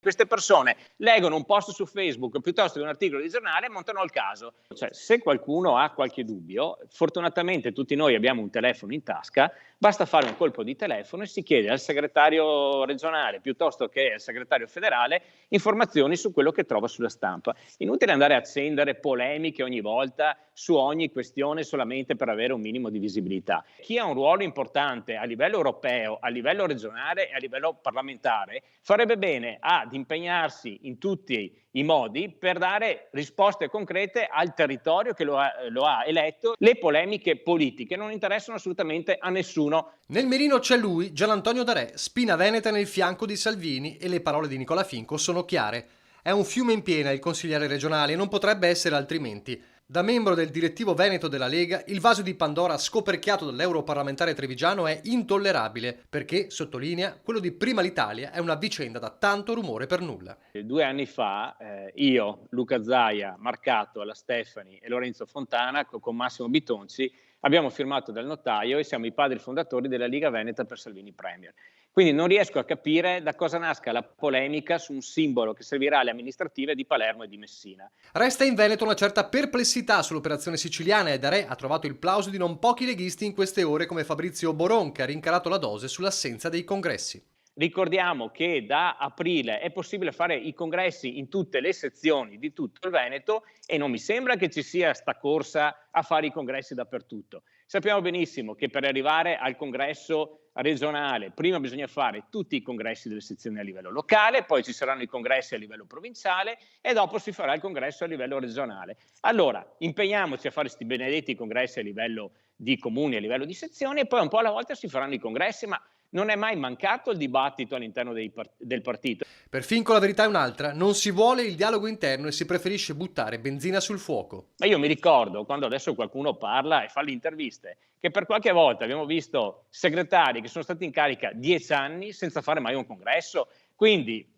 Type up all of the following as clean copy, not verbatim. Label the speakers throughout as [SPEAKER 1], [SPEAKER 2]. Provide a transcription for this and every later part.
[SPEAKER 1] Queste persone leggono un post su Facebook piuttosto che un articolo di giornale e montano al caso. Cioè, se qualcuno ha qualche dubbio, fortunatamente tutti noi abbiamo un telefono in tasca, basta fare un colpo di telefono e si chiede al segretario regionale piuttosto che al segretario federale informazioni su quello che trova sulla stampa. Inutile andare a accendere polemiche ogni volta su ogni questione solamente per avere un minimo di visibilità. Chi ha un ruolo importante a livello europeo, a livello regionale e a livello parlamentare farebbe bene ad impegnarsi in tutti i modi per dare risposte concrete al territorio che lo ha eletto. Le polemiche politiche non interessano assolutamente a nessuno.
[SPEAKER 2] Nel mirino c'è lui, Gianantonio Darè, spina veneta nel fianco di Salvini, e le parole di Nicola Finco sono chiare. È un fiume in piena il consigliere regionale e non potrebbe essere altrimenti. Da membro del direttivo veneto della Lega, il vaso di Pandora scoperchiato dall'europarlamentare trevigiano è intollerabile, perché, sottolinea, quello di Prima l'Italia è una vicenda da tanto rumore per nulla.
[SPEAKER 1] 2 anni fa io, Luca Zaia, Marcato, La Stefani e Lorenzo Fontana con Massimo Bitonci abbiamo firmato dal notaio e siamo i padri fondatori della Liga Veneta per Salvini Premier. Quindi non riesco a capire da cosa nasca la polemica su un simbolo che servirà alle amministrative di Palermo e di Messina.
[SPEAKER 2] Resta in Veneto una certa perplessità sull'operazione siciliana e Darè ha trovato il plauso di non pochi leghisti in queste ore come Fabrizio Boron, che ha rincarato la dose sull'assenza dei congressi.
[SPEAKER 1] Ricordiamo che da aprile è possibile fare i congressi in tutte le sezioni di tutto il Veneto e non mi sembra che ci sia sta corsa a fare i congressi dappertutto. Sappiamo benissimo che per arrivare al congresso regionale prima bisogna fare tutti i congressi delle sezioni a livello locale, poi ci saranno i congressi a livello provinciale e dopo si farà il congresso a livello regionale. Allora, impegniamoci a fare questi benedetti congressi a livello di comuni, a livello di sezioni e poi un po' alla volta si faranno i congressi, ma non è mai mancato il dibattito all'interno del partito.
[SPEAKER 2] Per Finco la verità è un'altra, non si vuole il dialogo interno e si preferisce buttare benzina sul fuoco.
[SPEAKER 1] Ma io mi ricordo quando adesso qualcuno parla e fa le interviste, che per qualche volta abbiamo visto segretari che sono stati in carica 10 anni senza fare mai un congresso, quindi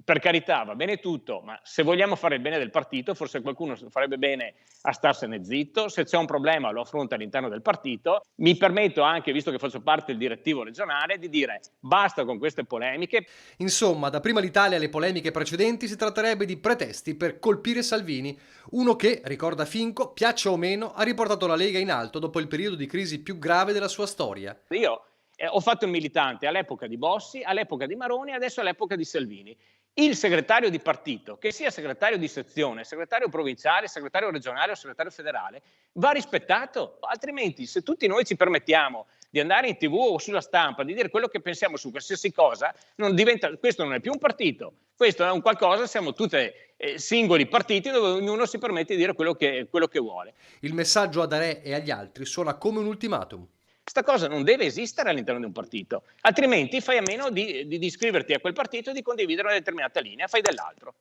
[SPEAKER 1] per carità va bene tutto, ma se vogliamo fare il bene del partito forse qualcuno farebbe bene a starsene zitto, se c'è un problema lo affronta all'interno del partito. Mi permetto anche, visto che faccio parte del direttivo regionale, di dire basta con queste polemiche.
[SPEAKER 2] Insomma, da Prima l'Italia alle polemiche precedenti si tratterebbe di pretesti per colpire Salvini, uno che, ricorda Finco, piaccia o meno, ha riportato la Lega in alto dopo il periodo di crisi più grave della sua storia.
[SPEAKER 1] Io ho fatto il militante all'epoca di Bossi, all'epoca di Maroni e adesso all'epoca di Salvini. Il segretario di partito, che sia segretario di sezione, segretario provinciale, segretario regionale o segretario federale, va rispettato, altrimenti se tutti noi ci permettiamo di andare in TV o sulla stampa, di dire quello che pensiamo su qualsiasi cosa, questo non è più un partito, questo è un qualcosa, siamo tutti singoli partiti dove ognuno si permette di dire quello che vuole.
[SPEAKER 2] Il messaggio a Darè e agli altri suona come un ultimatum.
[SPEAKER 1] Questa cosa non deve esistere all'interno di un partito, altrimenti fai a meno di iscriverti a quel partito e di condividere una determinata linea, fai dell'altro.